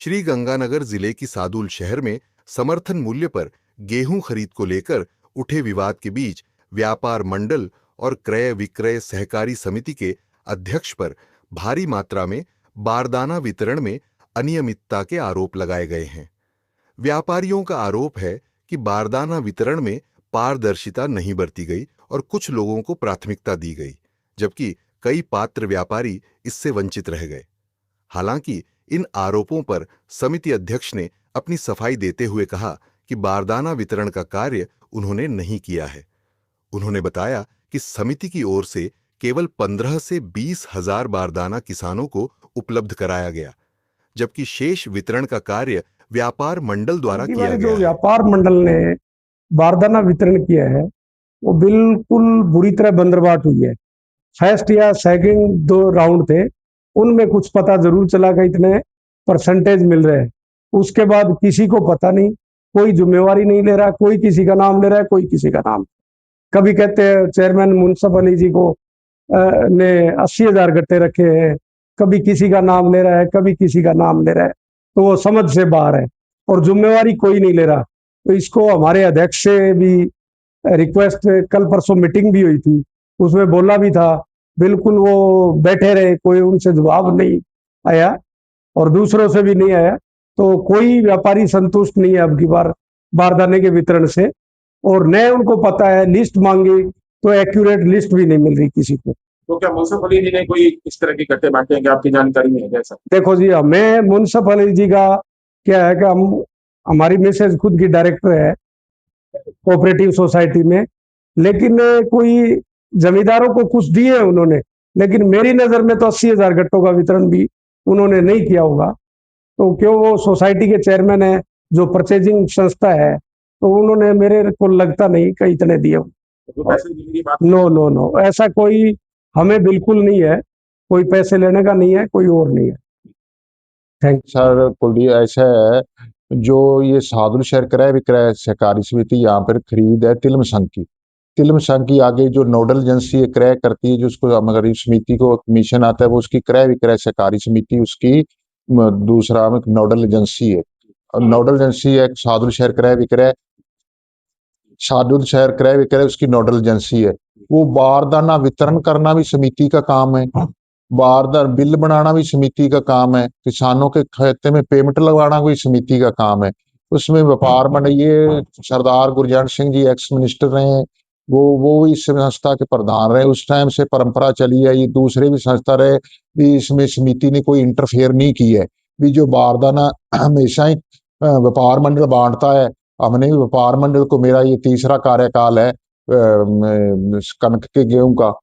श्रीगंगानगर जिले की सादुल शहर में समर्थन मूल्य पर गेहूं खरीद को लेकर उठे विवाद के बीच व्यापार मंडल और क्रय विक्रय सहकारी समिति के अध्यक्ष पर भारी मात्रा में बारदाना वितरण में अनियमितता के आरोप लगाए गए हैं। व्यापारियों का आरोप है कि बारदाना वितरण में पारदर्शिता नहीं बरती गई और कुछ लोगों को प्राथमिकता दी गई, जबकि कई पात्र व्यापारी इससे वंचित रह गए। हालांकि इन आरोपों पर समिति अध्यक्ष ने अपनी सफाई देते हुए कहा कि बारदाना वितरण का कार्य उन्होंने नहीं किया है। उन्होंने बताया कि समिति की ओर से केवल 15 से 20 हजार बारदाना किसानों को उपलब्ध कराया गया, जबकि शेष वितरण का कार्य व्यापार मंडल द्वारा किया गया। जो व्यापार मंडल ने बारदाना वितरण किया है वो बिल्कुल बुरी तरह बंदरबाट हुई है। फर्स्ट या सेकंड 2 राउंड थे, उनमें कुछ पता जरूर चला कि इतने परसेंटेज मिल रहे हैं। उसके बाद किसी को पता नहीं, कोई जिम्मेवारी नहीं ले रहा, कोई किसी का नाम ले रहा है, कोई किसी का नाम। कभी कहते हैं चेयरमैन मुनसफ अली जी को ने 80,000 गट्टे रखे हैं, कभी किसी का नाम ले रहा है, कभी किसी का नाम ले रहा है, तो वो समझ से बाहर है और जिम्मेवारी कोई नहीं ले रहा। तो इसको हमारे अध्यक्ष से भी रिक्वेस्ट, कल परसों मीटिंग भी हुई थी, उसमें बोला भी था, बिल्कुल वो बैठे रहे, कोई उनसे जवाब नहीं आया और दूसरों से भी नहीं आया। तो कोई व्यापारी संतुष्ट नहीं है अब की बार बारदाने के वितरण से, और न उनको पता है, लिस्ट मांगी तो एक्यूरेट लिस्ट भी नहीं मिल रही किसी को। तो क्या मुनसफ अली जी ने कोई इस तरह के गट्टे बांटे हैं, आपकी जानकारी में है कैसा? देखो जी, हमें मुनसफ अली जी का क्या है कि हमारी मिसेज खुद की डायरेक्टर है कोऑपरेटिव सोसाइटी में, लेकिन कोई जमींदारों को कुछ दिए उन्होंने, लेकिन मेरी नजर में तो 80,000 गट्टों का वितरण भी उन्होंने नहीं किया होगा। तो क्यों, वो सोसाइटी के चेयरमैन है, जो परचेजिंग संस्था है, तो उन्होंने, मेरे को लगता नहीं कि इतने दिए। नो नो नो, ऐसा कोई हमें बिल्कुल नहीं है, कोई पैसे लेने का नहीं है, कोई और नहीं है। थैंक सर कुलदीप, ऐसा है जो ये सादुल शहर क्रय विक्रय सहकारी समिति यहाँ पर खरीद है तिलम संघ की आगे जो नोडल एजेंसी क्रय करती है, जो उसको अगर समिति को कमीशन आता है वो उसकी क्रय विक्रय सहकारी समिति उसकी दूसरा नोडल एजेंसी है। नोडल एजेंसी है सादुल शहर क्रय विक्रय उसकी नोडल एजेंसी है। वो बारदाना वितरण करना भी समिति का काम है, बारदाना बिल बनाना भी समिति का काम है, किसानों के खाते में पेमेंट लगवाना भी समिति का काम है। उसमें व्यापार मंडल, ये सरदार गुरजंट सिंह जी एक्स मिनिस्टर रहे, वो इस संस्था के प्रधान रहे, उस टाइम से परंपरा चली है। ये दूसरे भी संस्था रहे भी, इसमें समिति ने कोई इंटरफेयर नहीं की है। भी जो बारदाना हमेशा ही व्यापार मंडल बांटता है, हमने भी व्यापार मंडल को, मेरा ये 3रा कार्यकाल है कनक के गेहूं का,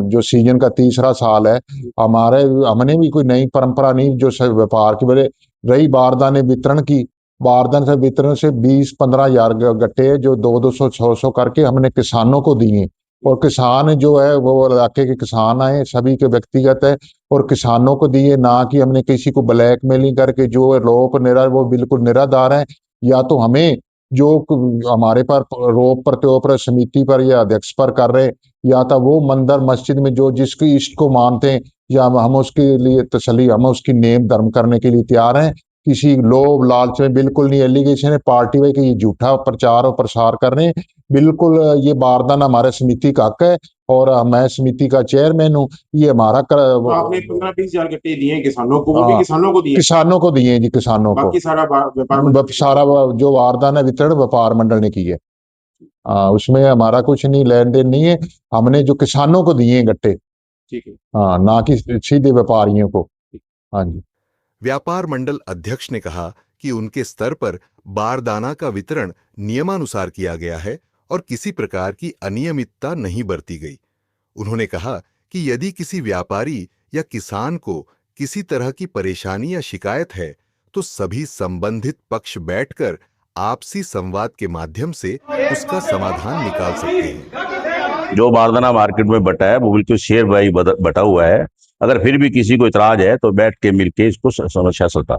जो सीजन का 3रा साल है हमने भी कोई नई परंपरा नहीं जो व्यापार की वजह रही। बारदाने वितरण की, बारदाने से वितरण से 20-15 हजार गट्टे जो 200-600 करके हमने किसानों को दिए, और किसान जो है वो इलाके के किसान आए, सभी के व्यक्तिगत है, और किसानों को दिए, ना कि हमने किसी को ब्लैकमेलिंग करके। जो रोप निरा वो बिल्कुल निराधार है। या तो हमें जो हमारे पर रोप प्रत्योपर समिति पर या अध्यक्ष पर कर रहे, या तो वो मंदिर मस्जिद में जो जिसकी इष्ट को मानते हैं, या हम उसके लिए तसल्ली, हम उसकी नेम धर्म करने के लिए तैयार हैं। किसी लोभ लालच में बिल्कुल नहीं। एलिगेशन है पार्टी वाई कि ये झूठा प्रचार और प्रसार कर रहे हैं, बिल्कुल ये बारदाना हमारे समिति का हक है और मैं समिति का चेयरमैन हूँ। ये हमारा तो आपने 15-20 हजार गट्टे दिए किसानों को, वो भी किसानों को दिए? किसानों को दिए जी, किसानों को। सारा जो बारदाना वितरण व्यापार मंडल ने की है, उसमें हमारा कुछ नहीं, लेन देन नहीं है। हमने जो किसानों को दिए गट्टे, ठीक है, हाँ, ना कि सीधे व्यापारियों को। हाँ जी। व्यापार मंडल अध्यक्ष ने कहा कि उनके स्तर पर बारदाना का वितरण नियमानुसार किया गया है और किसी प्रकार की अनियमितता नहीं बरती गई। उन्होंने कहा कि यदि किसी व्यापारी या किसान को किसी तरह की परेशानी या शिकायत है तो सभी संबंधित पक्ष बैठकर आपसी संवाद के माध्यम से उसका समाधान निकाल सकते हैं। जो बारदाना मार्केट में बटा है वो बिल्कुल शेयर वाइज बटा हुआ है। अगर फिर भी किसी को इतराज है तो बैठ के मिलके इसको समस्या सुलझा